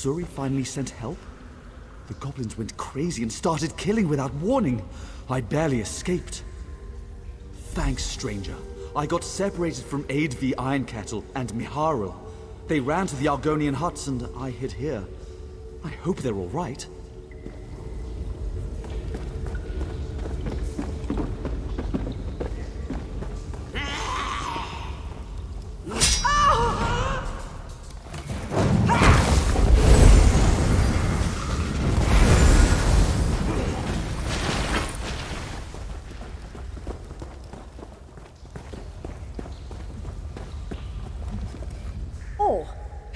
Suri finally sent help? The goblins went crazy and started killing without warning. I barely escaped. Thanks, stranger. I got separated from Aidvi Ironkettle and Miharu. They ran to the Argonian huts and I hid here. I hope they're all right.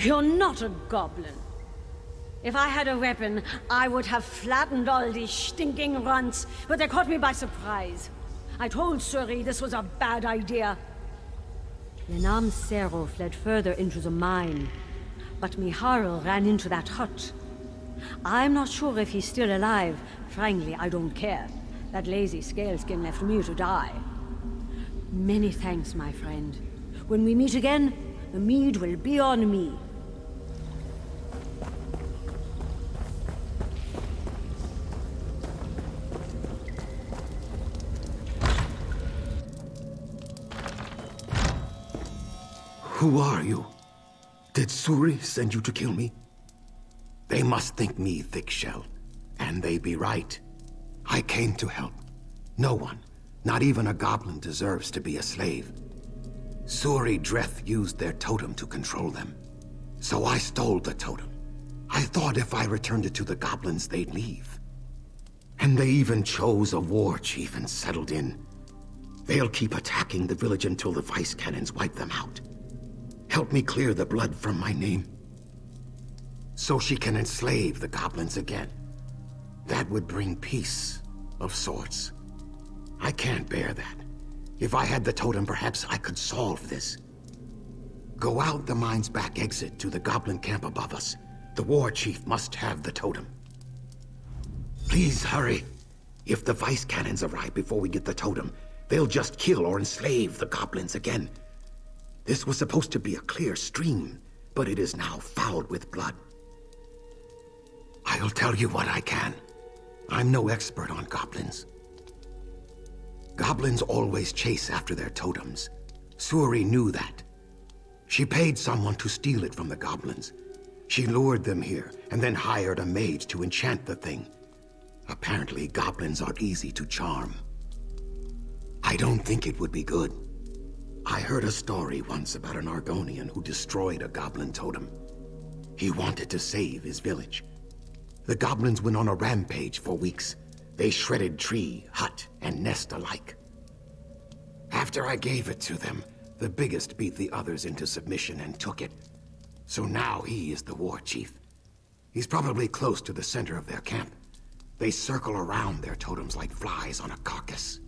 You're not a goblin. If I had a weapon, I would have flattened all these stinking runts, but they caught me by surprise. I told Suri this was a bad idea. Lenam Sero fled further into the mine, but Miharu ran into that hut. I'm not sure if he's still alive. Frankly, I don't care. That lazy scaleskin left me to die. Many thanks, my friend. When we meet again, the mead will be on me. Who are you? Did Suri send you to kill me? They must think me thick-shelled, and they be right. I came to help. No one, not even a goblin, deserves to be a slave. Suri Dreth used their totem to control them. So I stole the totem. I thought if I returned it to the goblins, they'd leave. And they even chose a war chief and settled in. They'll keep attacking the village until the vice cannons wipe them out. Help me clear the blood from my name, so she can enslave the goblins again. That would bring peace, of sorts. I can't bear that. If I had the totem, perhaps I could solve this. Go out the mine's back exit to the goblin camp above us. The war chief must have the totem. Please hurry. If the vice cannons arrive before we get the totem, they'll just kill or enslave the goblins again. This was supposed to be a clear stream, but it is now fouled with blood. I'll tell you what I can. I'm no expert on goblins. Goblins always chase after their totems. Suri knew that. She paid someone to steal it from the goblins. She lured them here, and then hired a mage to enchant the thing. Apparently, goblins are easy to charm. I don't think it would be good. I heard a story once about an Argonian who destroyed a goblin totem. He wanted to save his village. The goblins went on a rampage for weeks. They shredded tree, hut, and nest alike. After I gave it to them, the biggest beat the others into submission and took it. So now he is the war chief. He's probably close to the center of their camp. They circle around their totems like flies on a carcass.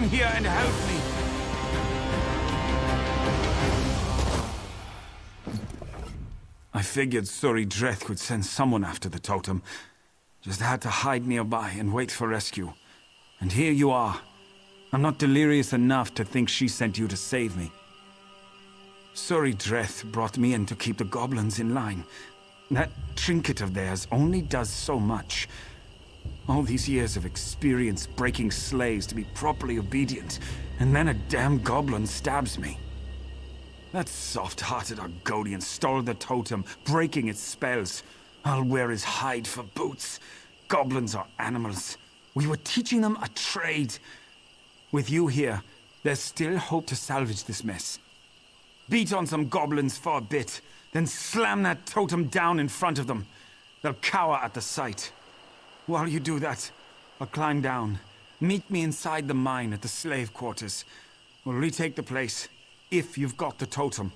here and help me. I figured Suri Dreth would send someone after the totem. Just had to hide nearby and wait for rescue. And here you are. I'm not delirious enough to think she sent you to save me. Suri Dreth brought me in to keep the goblins in line. That trinket of theirs only does so much. All these years of experience breaking slaves to be properly obedient, and then a damn goblin stabs me. That soft-hearted Argonian stole the totem, breaking its spells. I'll wear his hide for boots. Goblins are animals. We were teaching them a trade. With you here, there's still hope to salvage this mess. Beat on some goblins for a bit, then slam that totem down in front of them. They'll cower at the sight. While you do that, I'll climb down. Meet me inside the mine at the slave quarters. We'll retake the place, if you've got the totem.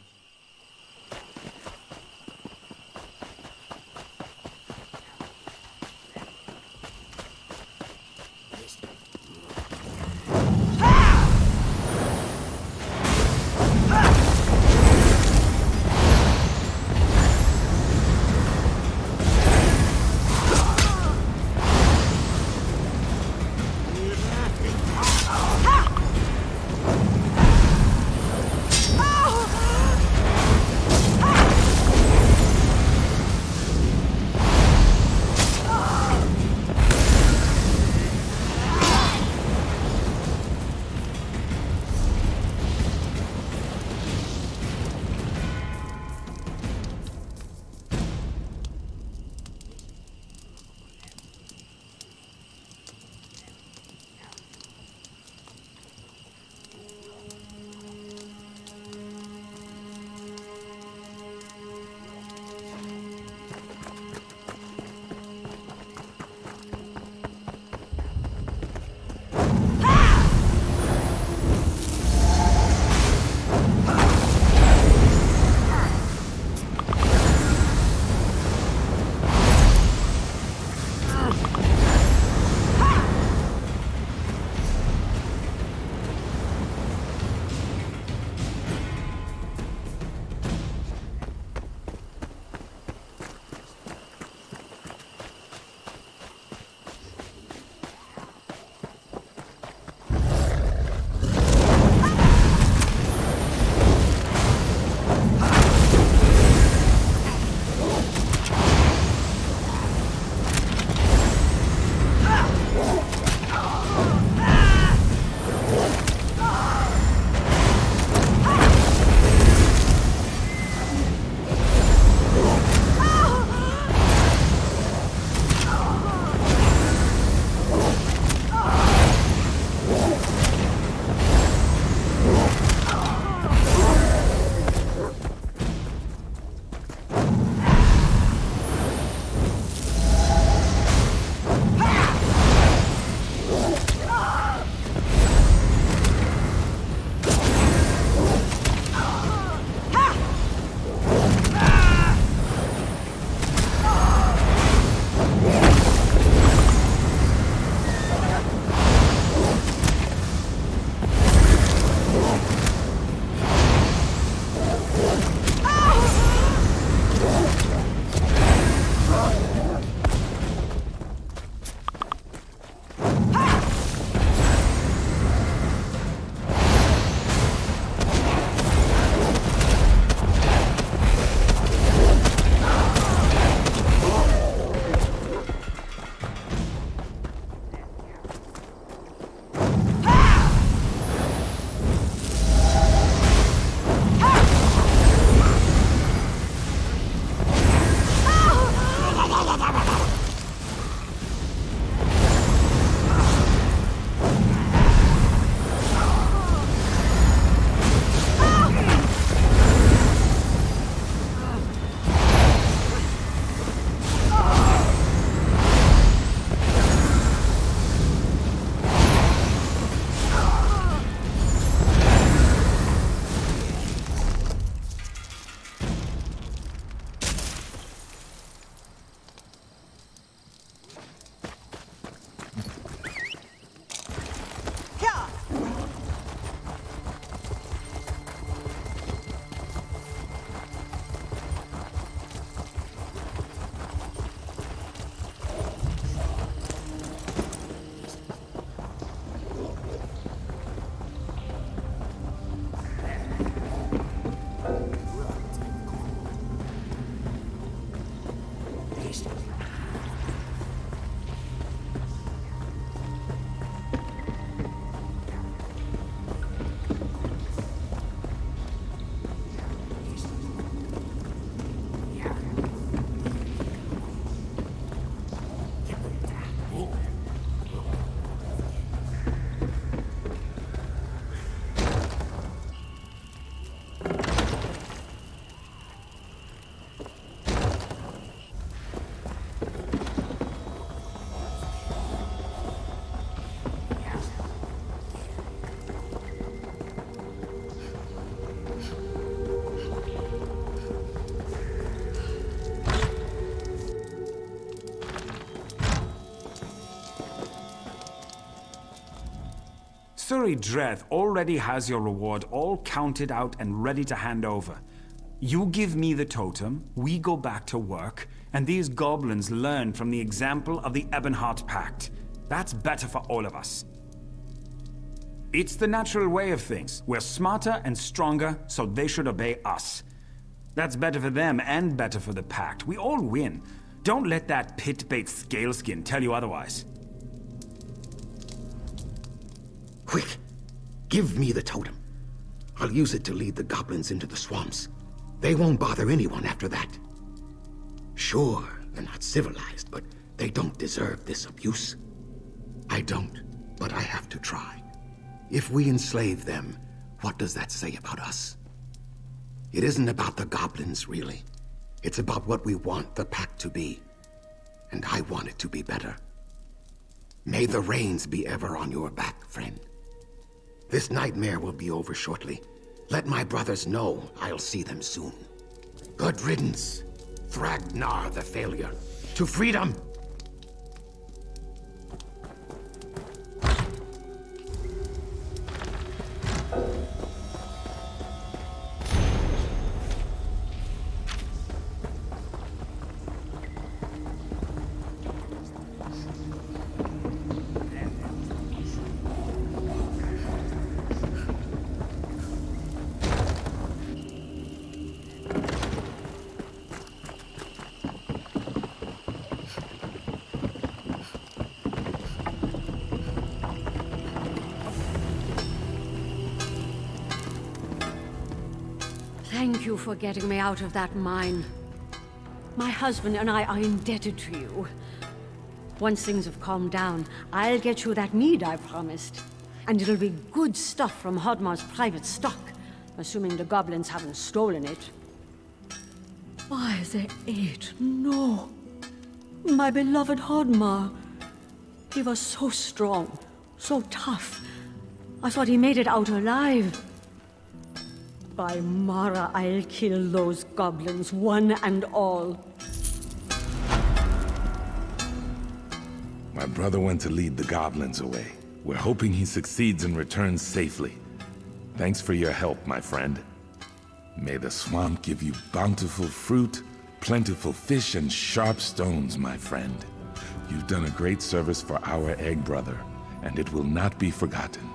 Suri Dreth already has your reward all counted out and ready to hand over. You give me the totem, we go back to work, and these goblins learn from the example of the Ebonheart Pact. That's better for all of us. It's the natural way of things. We're smarter and stronger, so they should obey us. That's better for them and better for the Pact. We all win. Don't let that pit-bait scaleskin tell you otherwise. Quick! Give me the totem. I'll use it to lead the goblins into the swamps. They won't bother anyone after that. Sure, they're not civilized, but they don't deserve this abuse. I don't, but I have to try. If we enslave them, what does that say about us? It isn't about the goblins, really. It's about what we want the Pact to be. And I want it to be better. May the rains be ever on your back, friend. This nightmare will be over shortly. Let my brothers know I'll see them soon. Good riddance, Thragnar the Failure. To freedom! Thank you for getting me out of that mine. My husband and I are indebted to you. Once things have calmed down, I'll get you that mead I promised. And it'll be good stuff from Hodmar's private stock, assuming the goblins haven't stolen it. Why, they ate. No. My beloved Hodmar. He was so strong, so tough. I thought he made it out alive. By Mara, I'll kill those goblins, one and all. My brother went to lead the goblins away. We're hoping he succeeds and returns safely. Thanks for your help, my friend. May the swamp give you bountiful fruit, plentiful fish, and sharp stones, my friend. You've done a great service for our egg brother, and it will not be forgotten.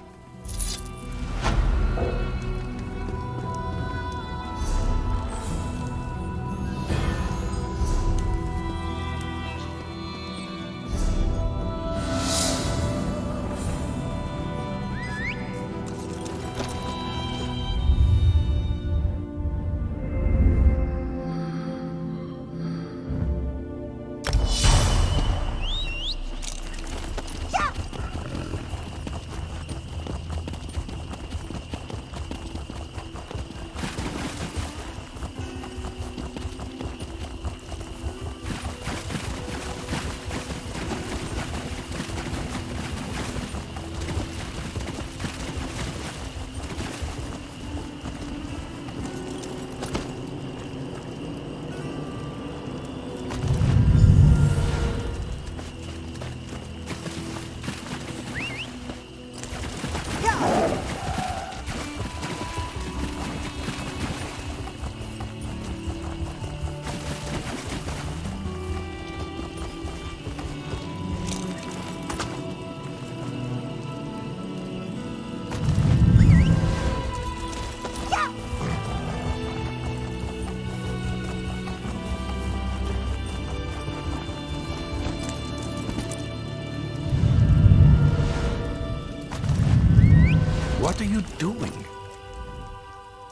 What are you doing?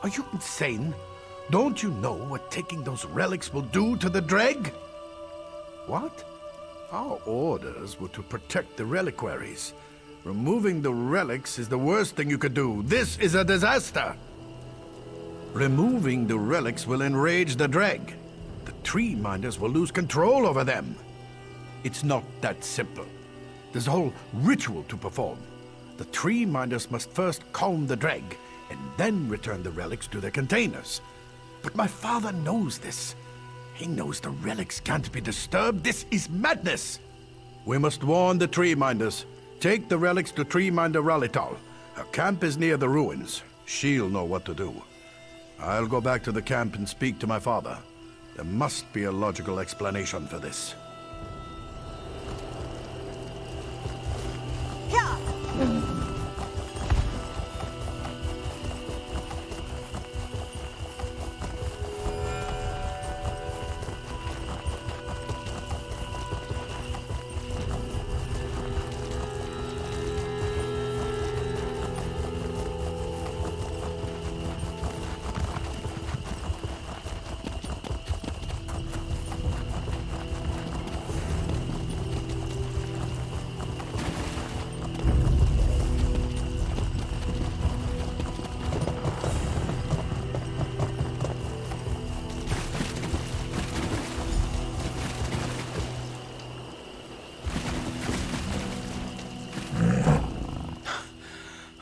Are you insane? Don't you know what taking those relics will do to the Dreg? What? Our orders were to protect the reliquaries. Removing the relics is the worst thing you could do. This is a disaster! Removing the relics will enrage the Dreg. The Tree Minders will lose control over them. It's not that simple. There's a whole ritual to perform. The Tree Minders must first calm the Dreg, and then return the relics to their containers. But my father knows this. He knows the relics can't be disturbed. This is madness! We must warn the Tree Minders. Take the relics to Tree Minder Ralital. Our camp is near the ruins. She'll know what to do. I'll go back to the camp and speak to my father. There must be a logical explanation for this.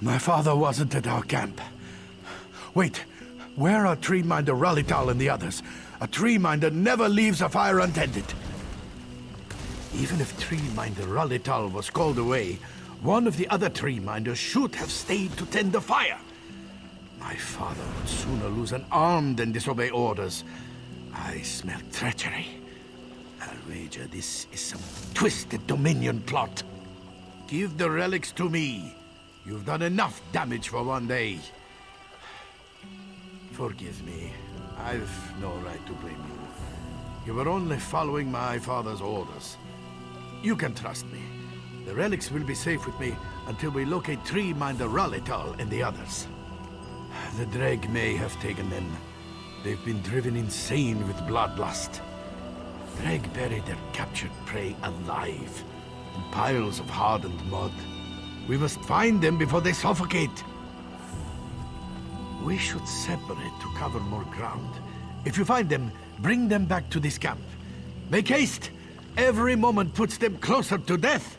My father wasn't at our camp. Wait, where are Treeminder Ralital and the others? A Treeminder never leaves a fire untended. Even if Treeminder Ralital was called away, one of the other Treeminders should have stayed to tend the fire. My father would sooner lose an arm than disobey orders. I smell treachery. I'll wager this is some twisted Dominion plot. Give the relics to me. You've done enough damage for one day. Forgive me. I've no right to blame you. You were only following my father's orders. You can trust me. The relics will be safe with me until we locate Treeminder Ralital and the others. The Dreg may have taken them. They've been driven insane with bloodlust. Dreg buried their captured prey alive in piles of hardened mud. We must find them before they suffocate. We should separate to cover more ground. If you find them, bring them back to this camp. Make haste! Every moment puts them closer to death!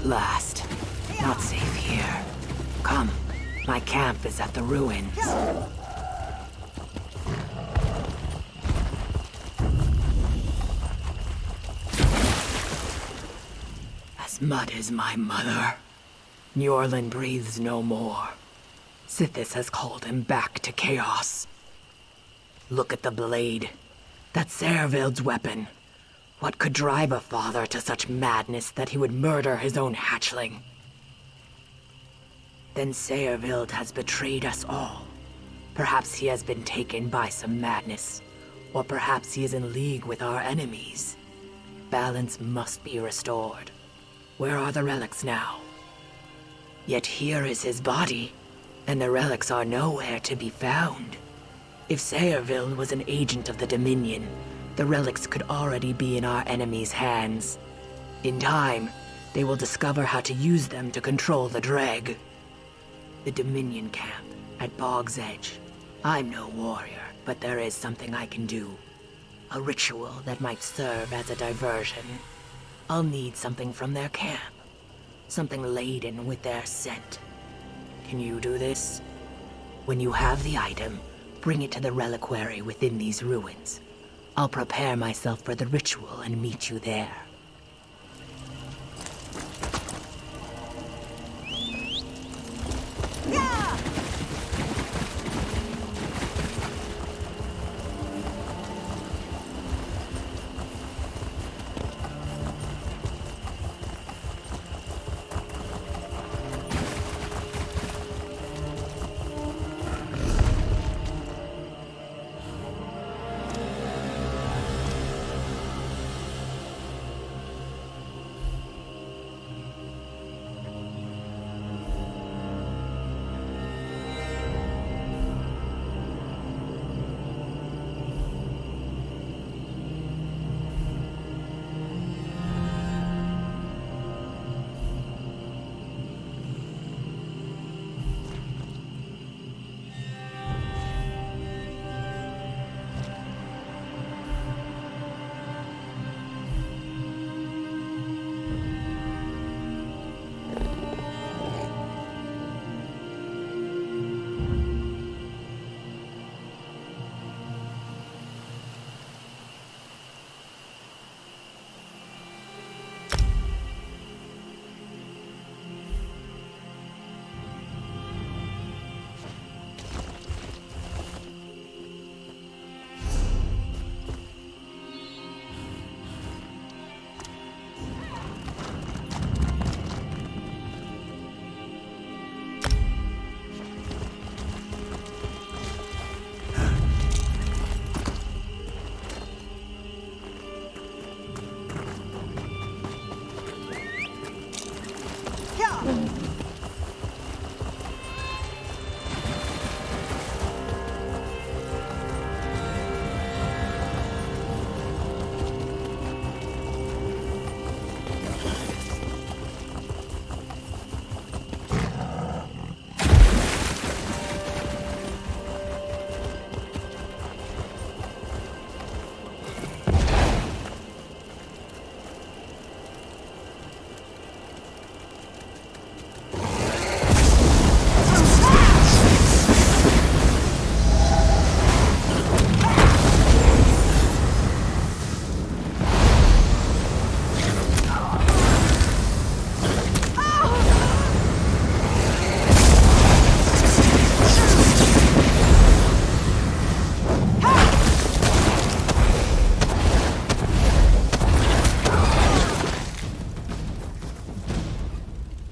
Last. Not safe here. Come. My camp is at the ruins. As mud as my mother. Njorlin breathes no more. Sithis has called him back to chaos. Look at the blade. That's Servild's weapon. What could drive a father to such madness that he would murder his own hatchling? Then Servild has betrayed us all. Perhaps he has been taken by some madness. Or perhaps he is in league with our enemies. Balance must be restored. Where are the relics now? Yet here is his body, and the relics are nowhere to be found. If Servild was an agent of the Dominion, the relics could already be in our enemies' hands. In time, they will discover how to use them to control the Dreg. The Dominion camp at Bog's Edge. I'm no warrior, but there is something I can do. A ritual that might serve as a diversion. I'll need something from their camp. Something laden with their scent. Can you do this? When you have the item, bring it to the reliquary within these ruins. I'll prepare myself for the ritual and meet you there.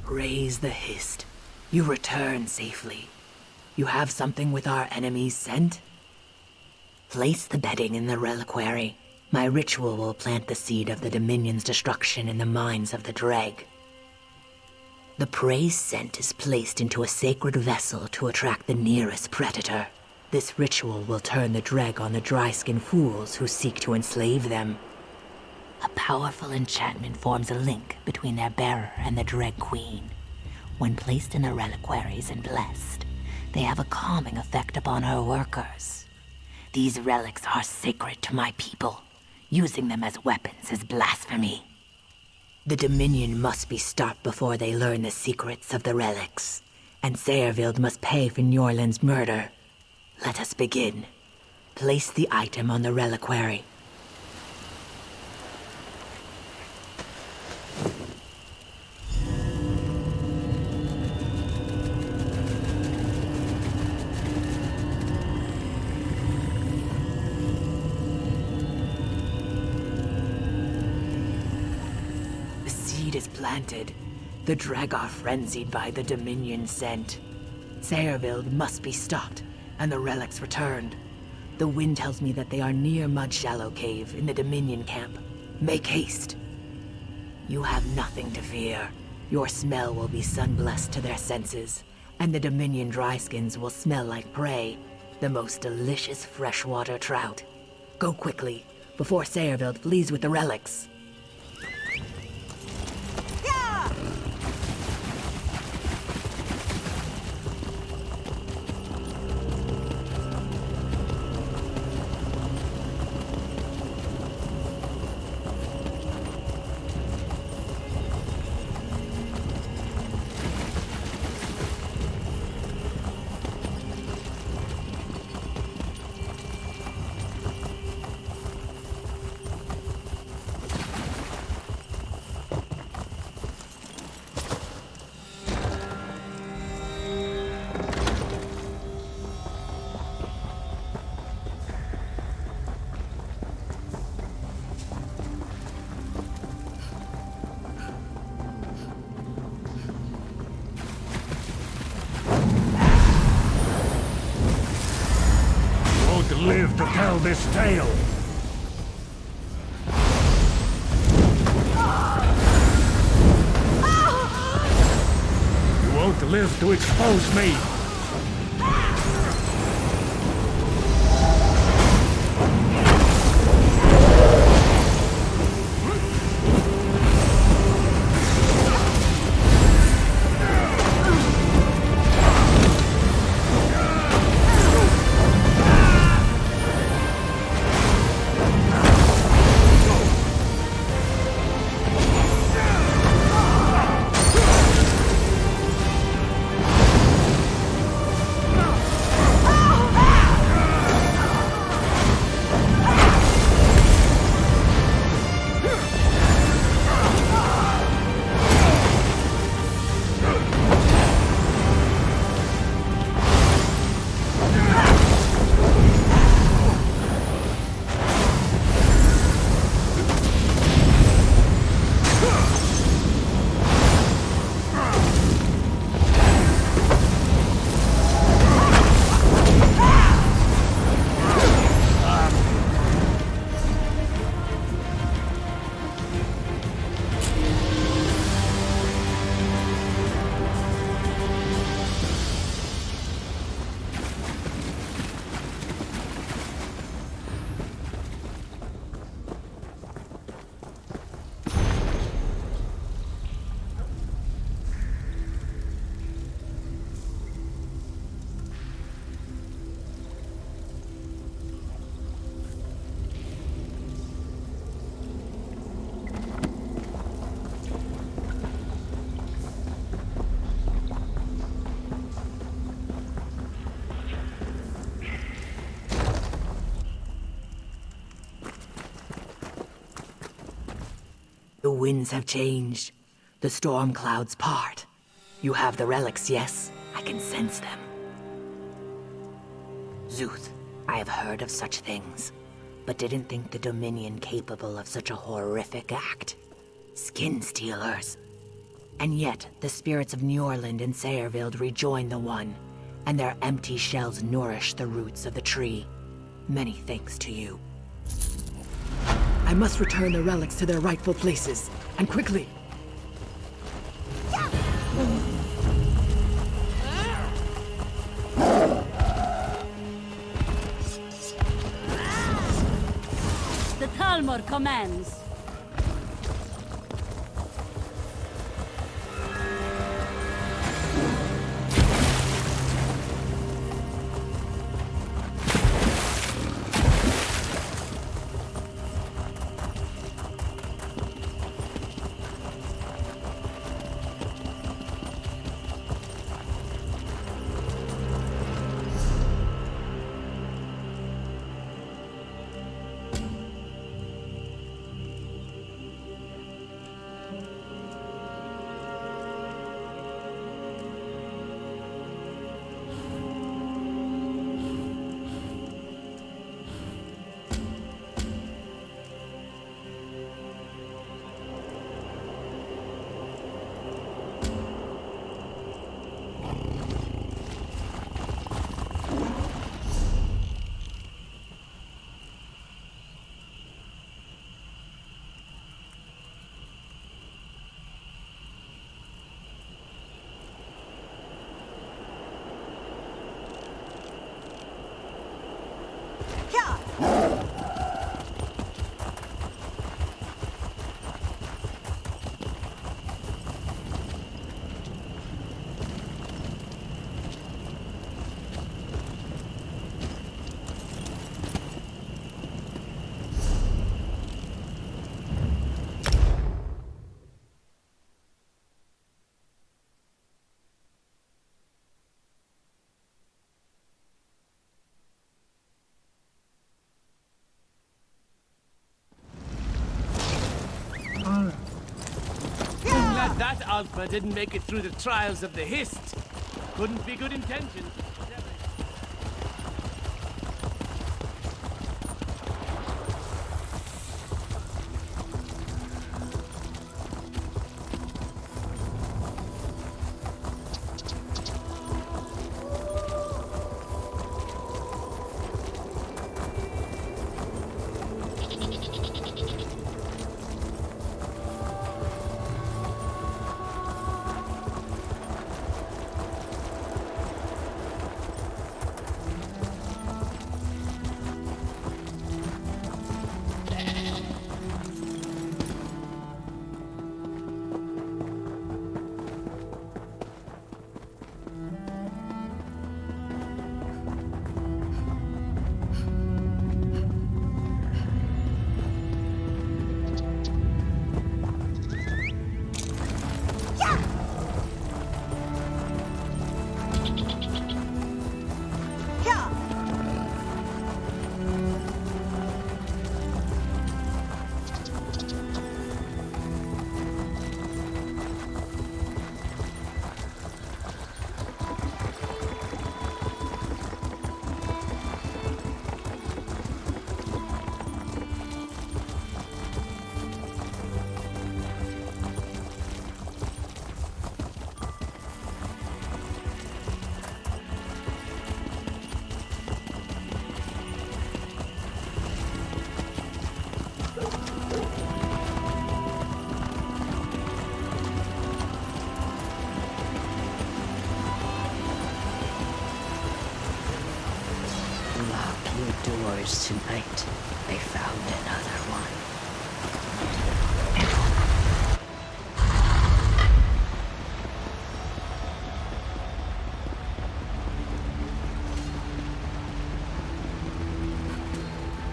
Raise the Hist. You return safely. You have something with our enemy's scent? Place the bedding in the reliquary. My ritual will plant the seed of the Dominion's destruction in the minds of the Dreg. The prey's scent is placed into a sacred vessel to attract the nearest predator. This ritual will turn the Dreg on the dry-skinned fools who seek to enslave them. A powerful enchantment forms a link between their bearer and the Dreg Queen. When placed in the reliquaries and blessed, they have a calming effect upon her workers. These relics are sacred to my people. Using them as weapons is blasphemy. The Dominion must be stopped before they learn the secrets of the relics, and Sayerville must pay for Njorlund's murder. Let us begin. Place the item on the reliquary. Is planted. The Dreg are frenzied by the Dominion scent. Sayerville must be stopped, and the relics returned. The wind tells me that they are near Mudshallow Cave in the Dominion camp. Make haste. You have nothing to fear. Your smell will be sun-blessed to their senses, and the Dominion dryskins will smell like prey, the most delicious freshwater trout. Go quickly, before Sayerville flees with the relics. live to tell this tale. You won't live to expose me. The winds have changed. The storm clouds part. You have the relics, yes? I can sense them. Zuth, I have heard of such things, but didn't think the Dominion capable of such a horrific act. Skin stealers. And yet, the spirits of Njorlund and Sayrvild rejoin the One, and their empty shells nourish the roots of the tree. Many thanks to you. I must return the relics to their rightful places, and quickly. The Talmud commands. Glad that Alpha didn't make it through the trials of the Hist. Couldn't be good intentions. your doors tonight, they found another one.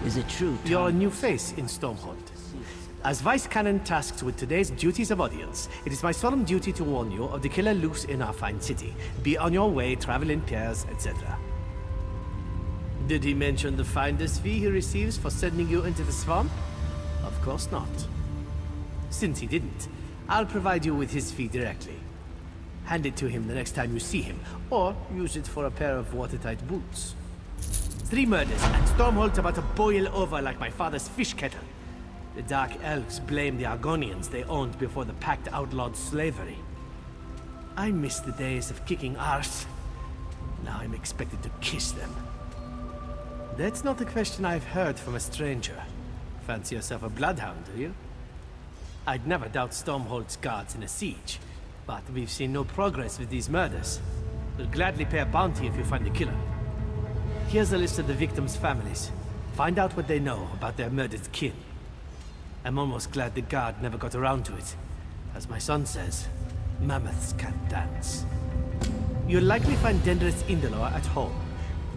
Is it true? You're a new face in Stormhold. As Vice Canon tasked with today's duties of audience, it is my solemn duty to warn you of the killer loose in our fine city. Be on your way, travel in pairs, etc. Did he mention the finder's fee he receives for sending you into the swamp? Of course not. Since he didn't, I'll provide you with his fee directly. Hand it to him the next time you see him, or use it for a pair of watertight boots. 3 murders, and Stormhold's about to boil over like my father's fish kettle. The Dark Elves blame the Argonians they owned before the Pact outlawed slavery. I miss the days of kicking arse. Now I'm expected to kiss them. That's not a question I've heard from a stranger. Fancy yourself a bloodhound, do you? I'd never doubt Stormhold's guards in a siege, but we've seen no progress with these murders. We'll gladly pay a bounty if you find the killer. Here's a list of the victims' families. Find out what they know about their murdered kin. I'm almost glad the guard never got around to it. As my son says, mammoths can't dance. You'll likely find Dendris Indolor at home.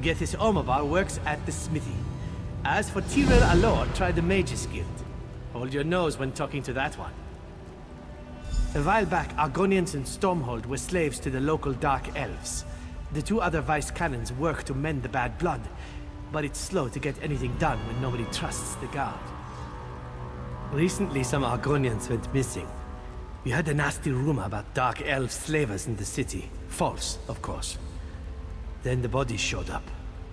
Gethys Omobar works at the smithy. As for Tyrell Alor, try the Mages Guild. Hold your nose when talking to that one. A while back, Argonians and Stormhold were slaves to the local Dark Elves. The 2 other Vice Canons work to mend the bad blood, but it's slow to get anything done when nobody trusts the guard. Recently, some Argonians went missing. We heard a nasty rumor about Dark Elf slavers in the city. False, of course. Then the bodies showed up.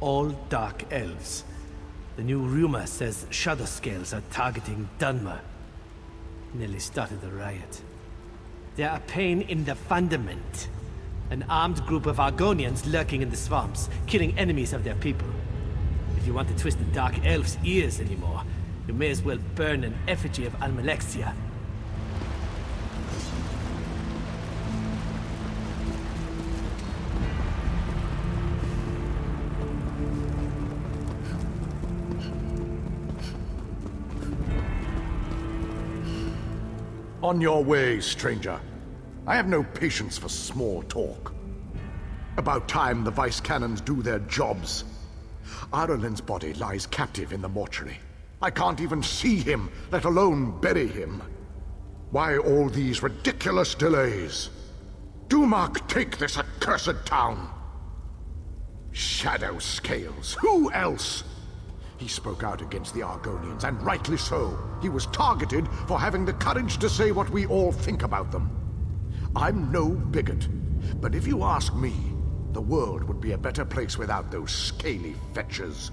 All Dark Elves. The new rumor says Shadowscales are targeting Dunmer. Nearly started a riot. They're a pain in the fundament. An armed group of Argonians lurking in the swamps, killing enemies of their people. If you want to twist the Dark Elf's ears anymore, you may as well burn an effigy of Almalexia. On your way, stranger. I have no patience for small talk. About time the Vice Canons do their jobs. Ireland's body lies captive in the mortuary. I can't even see him, let alone bury him. Why all these ridiculous delays? Dumark, take this accursed town! Shadowscales, who else? He spoke out against the Argonians, and rightly so. He was targeted for having the courage to say what we all think about them. I'm no bigot, but if you ask me, the world would be a better place without those scaly fetchers.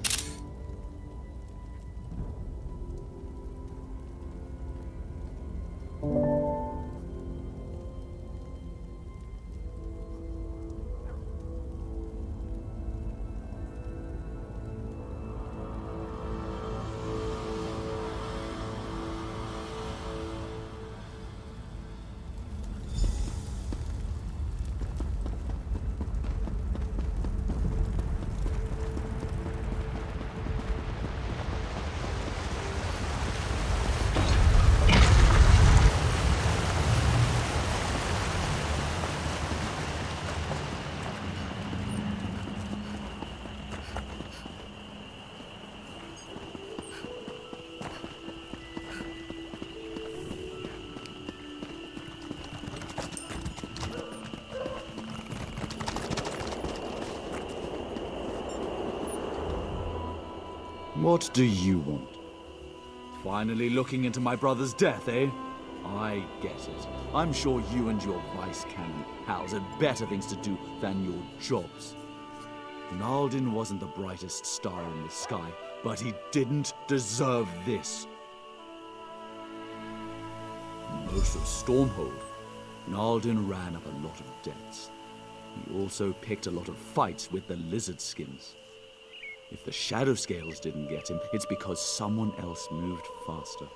What do you want? Finally looking into my brother's death, eh? I get it. I'm sure you and your Vice Canon pals had better things to do than your jobs. Naldin wasn't the brightest star in the sky, but he didn't deserve this. Most of Stormhold, Naldin ran up a lot of debts. He also picked a lot of fights with the Lizard Skins. If the Shadowscales didn't get him, it's because someone else moved faster.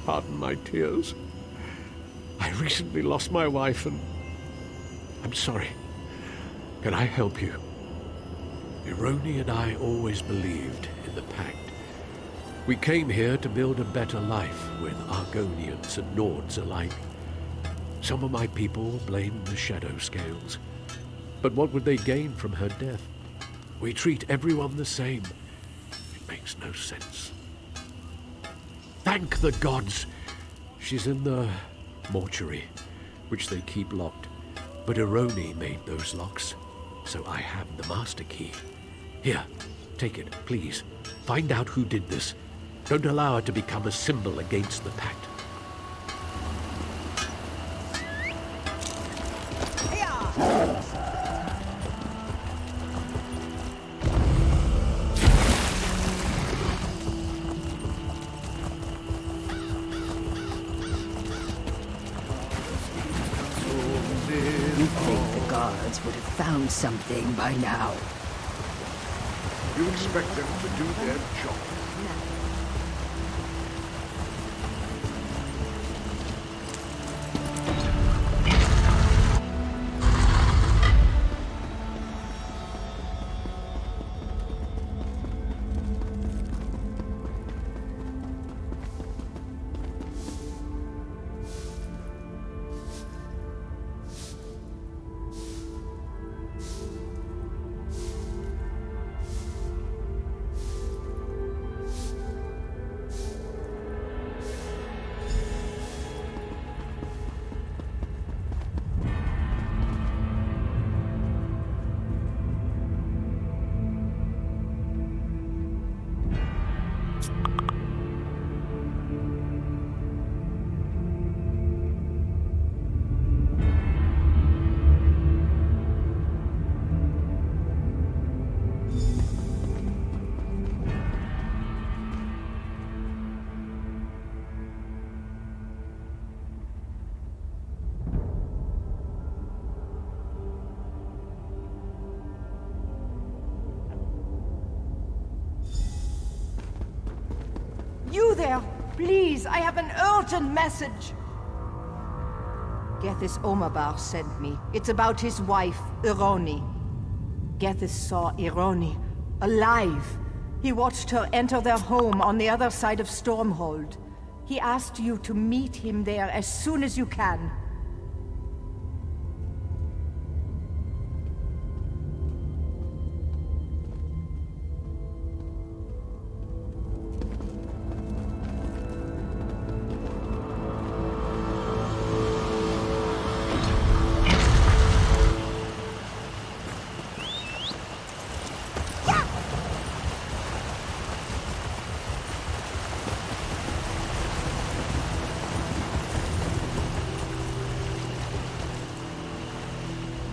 Pardon my tears. I recently lost my wife and... I'm sorry. Can I help you? Ironi and I always believed in the Pact. We came here to build a better life with Argonians and Nords alike. Some of my people blamed the Shadow Scales. But what would they gain from her death? We treat everyone the same. It makes no sense. Thank the gods! She's in the mortuary, which they keep locked. But Ironi made those locks, so I have the master key. Here, take it, please. Find out who did this. Don't allow it to become a symbol against the Pact. You'd think the guards would have found something by now. You expect them to do their job. You there! Please, I have an urgent message! Gethys Omabar sent me. It's about his wife, Ironi. Gethys saw Ironi, alive. He watched her enter their home on the other side of Stormhold. He asked you to meet him there as soon as you can.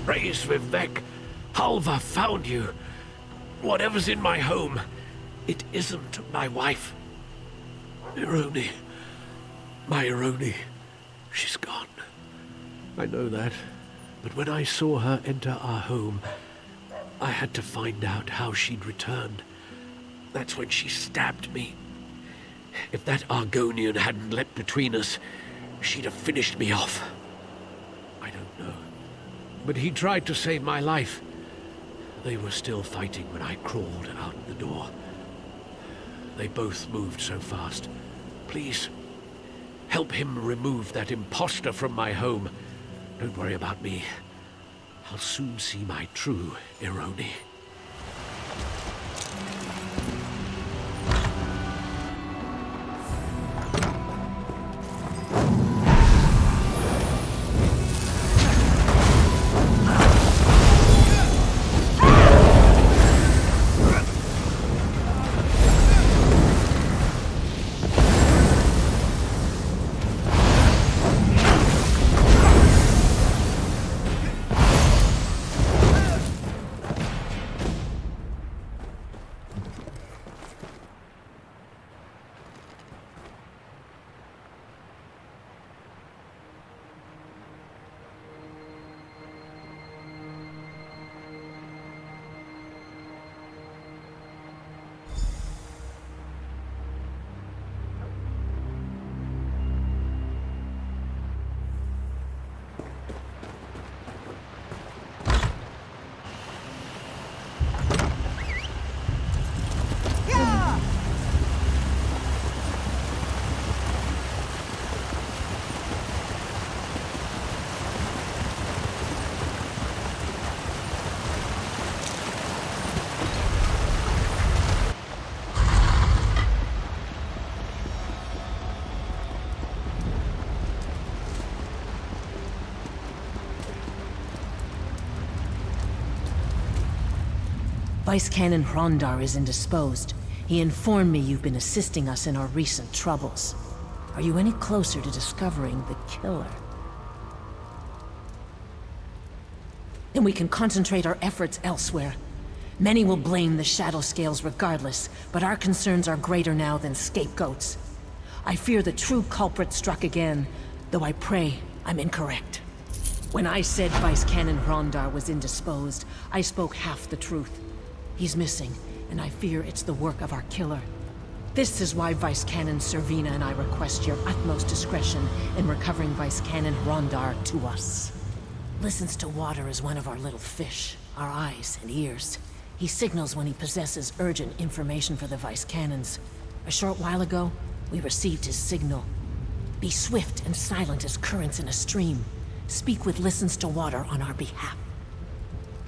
Praise Vivek! Halva found you! Whatever's in my home, it isn't my wife. Ironi. My Ironi. She's gone. I know that. But when I saw her enter our home, I had to find out how she'd returned. That's when she stabbed me. If that Argonian hadn't leapt between us, she'd have finished me off. I don't know. But he tried to save my life. They were still fighting when I crawled out the door. They both moved so fast. Please, help him remove that imposter from my home. Don't worry about me. I'll soon see my true Ironi. Vice Canon Hrondar is indisposed. He informed me you've been assisting us in our recent troubles. Are you any closer to discovering the killer? Then we can concentrate our efforts elsewhere. Many will blame the Shadowscales regardless, but our concerns are greater now than scapegoats. I fear the true culprit struck again, though I pray I'm incorrect. When I said Vice Canon Hrondar was indisposed, I spoke half the truth. He's missing, and I fear it's the work of our killer. This is why Vice Canon Servina and I request your utmost discretion in recovering Vice Canon Hrondar to us. Listens to Water as one of our little fish, our eyes and ears. He signals when he possesses urgent information for the Vice Canons. A short while ago, we received his signal. Be swift and silent as currents in a stream. Speak with Listens to Water on our behalf.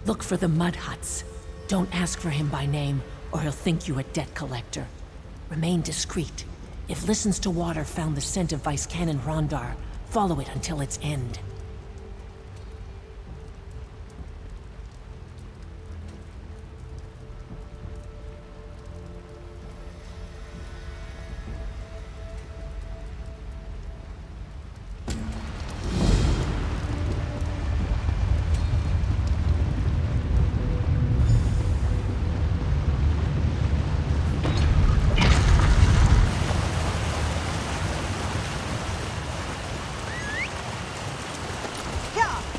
Look for the mud huts. Don't ask for him by name, or he'll think you a debt collector. Remain discreet. If Listens to Water found the scent of Vice Canon Hrondar, follow it until its end.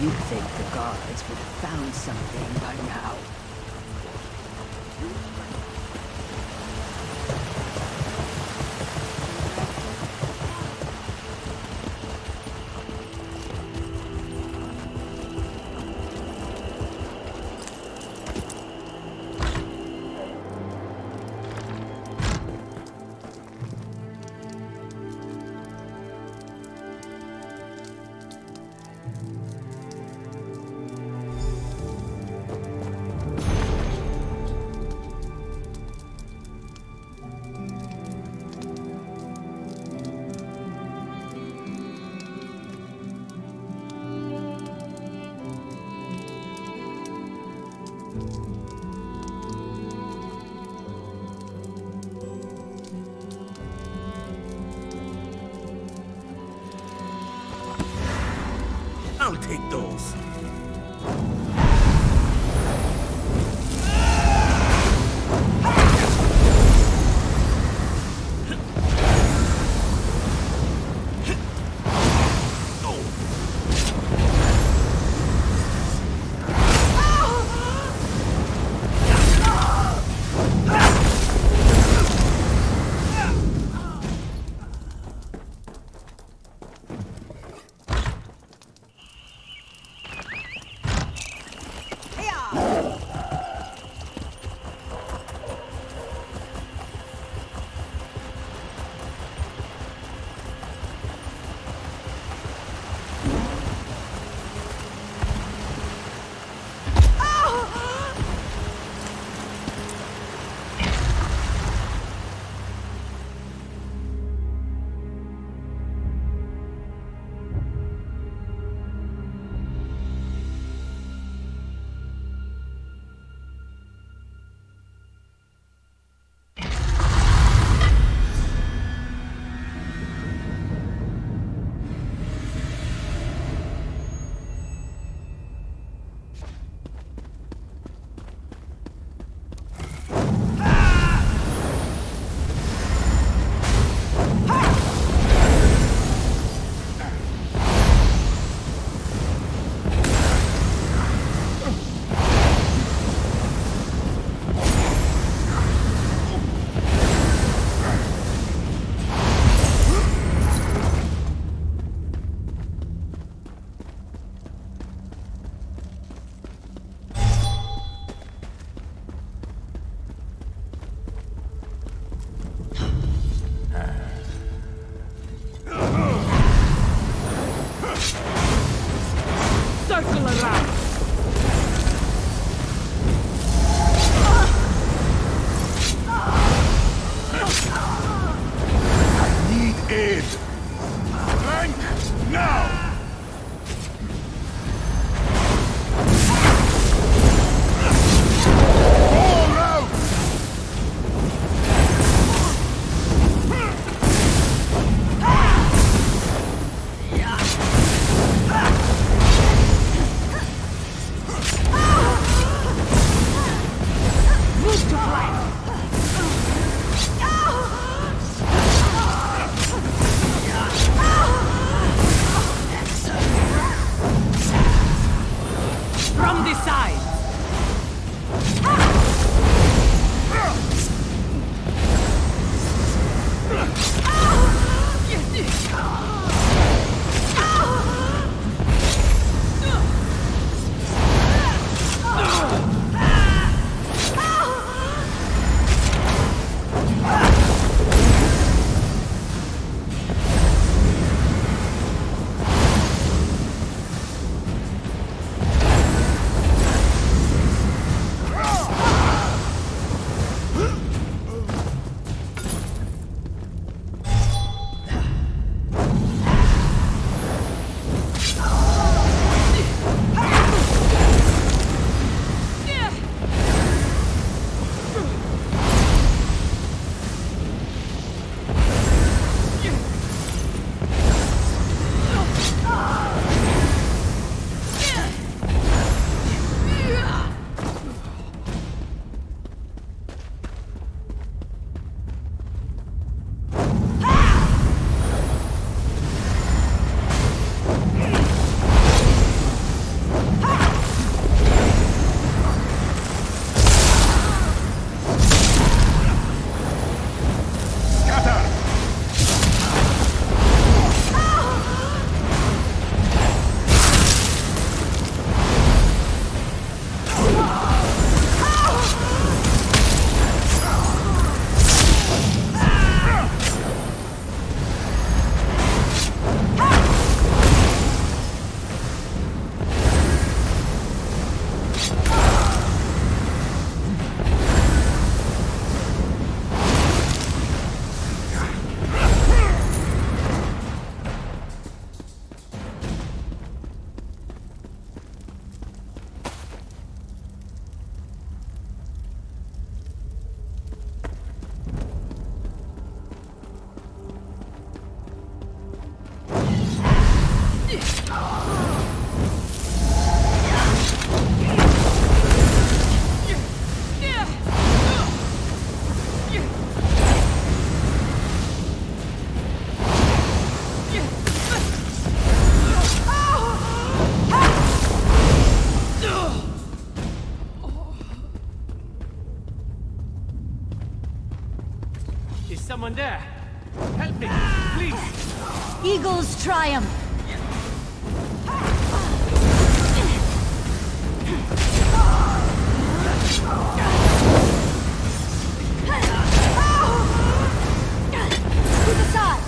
You'd think the guards would have found something by now. I'll take those. Someone there! Help me, please! Eagles triumph! To the side!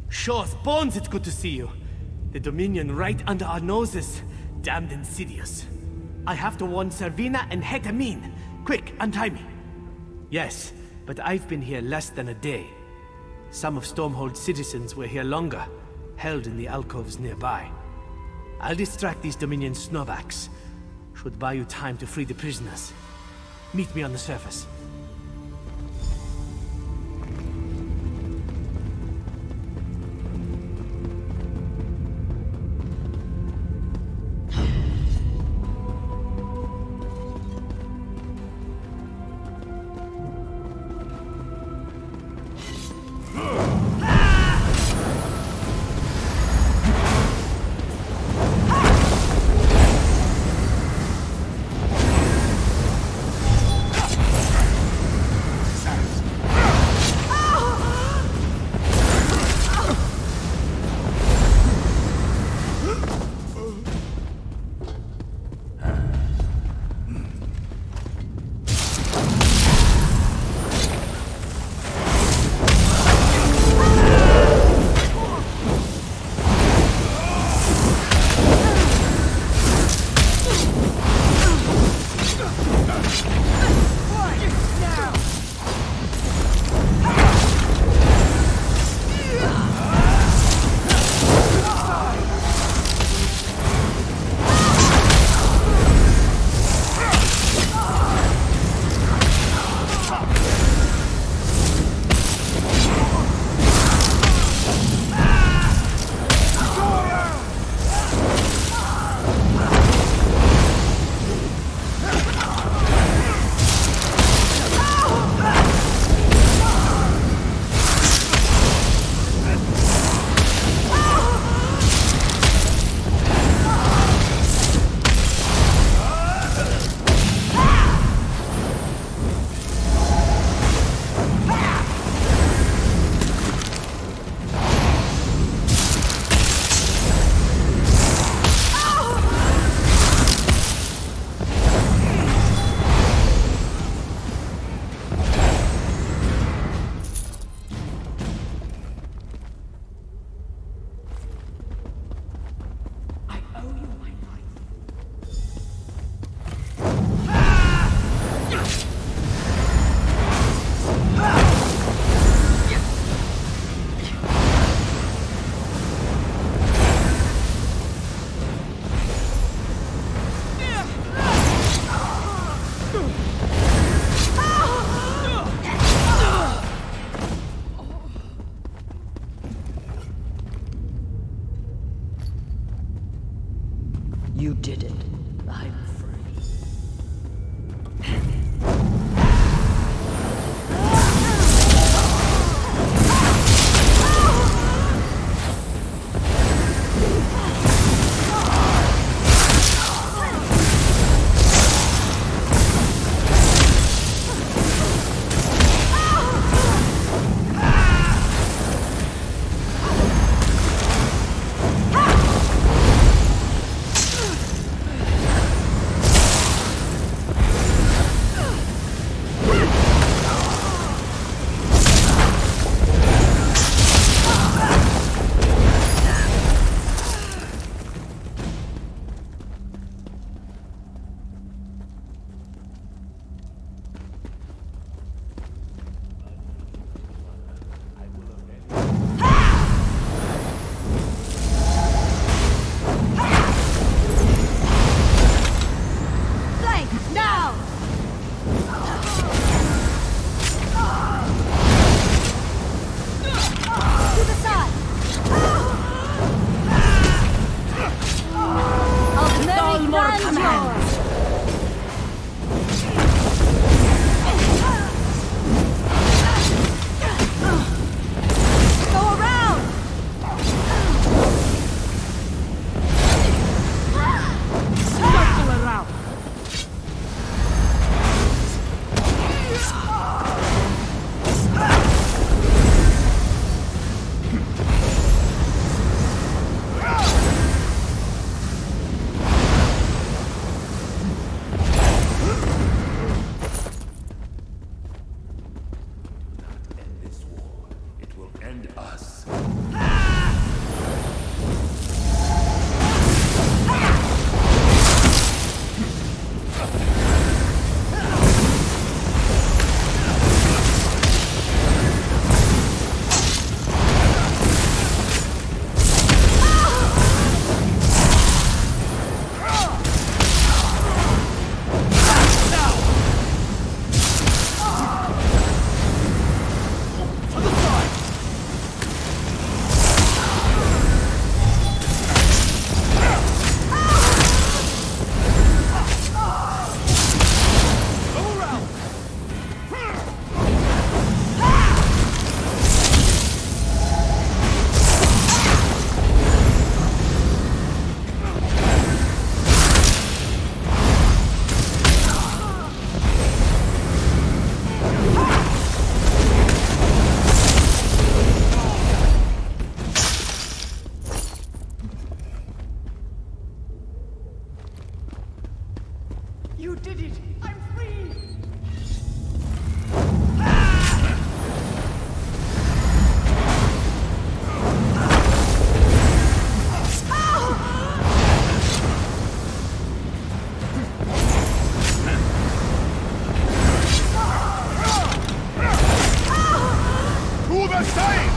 Shaw's bones, it's good to see you. The Dominion right under our noses. Damned insidious. I have to warn Servina and Het Amin. Quick, untie me. Yes, but I've been here less than a day. Some of Stormhold's citizens were here longer, held in the alcoves nearby. I'll distract these Dominion snowbacks. Should buy you time to free the prisoners. Meet me on the surface. You did it. I'm free. You did it! I'm free! To the side!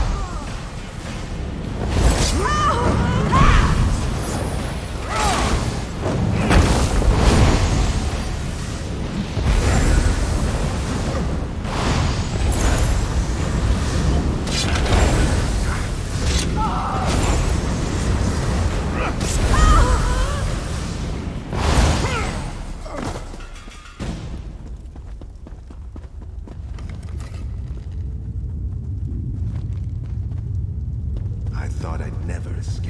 I thought I'd never escape.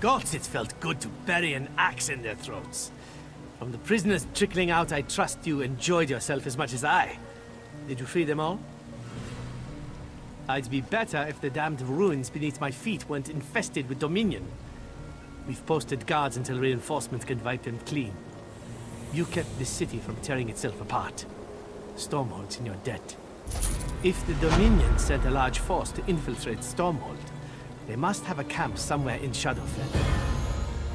Gods, it felt good to bury an axe in their throats. From the prisoners trickling out, I trust you enjoyed yourself as much as I. Did you free them all? I'd be better if the damned ruins beneath my feet weren't infested with Dominion. We've posted guards until reinforcements can wipe them clean. You kept this city from tearing itself apart. Stormhold's in your debt. If the Dominion sent a large force to infiltrate Stormhold, they must have a camp somewhere in Shadowfen.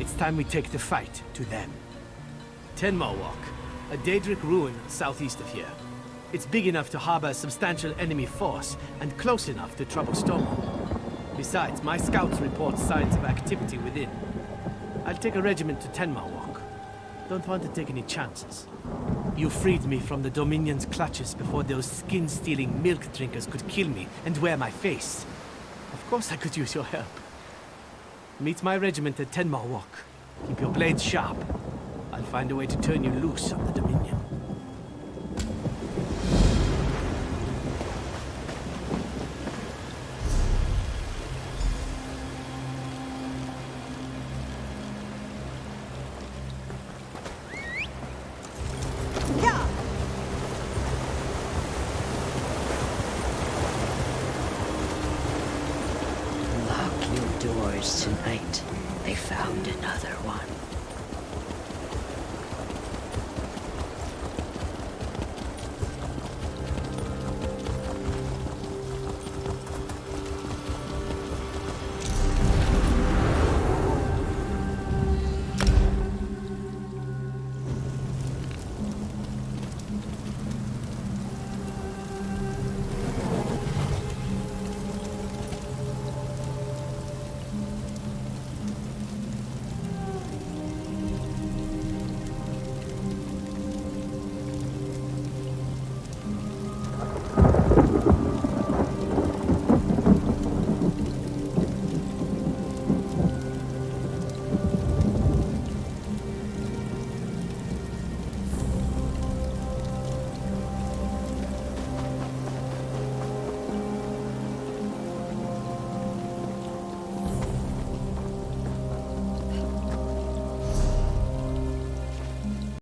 It's time we take the fight to them. Tenma Walk, a Daedric ruin southeast of here. It's big enough to harbor a substantial enemy force, and close enough to trouble Stormhold. Besides, my scouts report signs of activity within. I'll take a regiment to Tenmarwalk. Don't want to take any chances. You freed me from the Dominion's clutches before those skin-stealing milk drinkers could kill me and wear my face. Of course I could use your help. Meet my regiment at Tenmarwalk. Keep your blades sharp. I'll find a way to turn you loose on the Dominion. Lock your doors tonight. They found another one.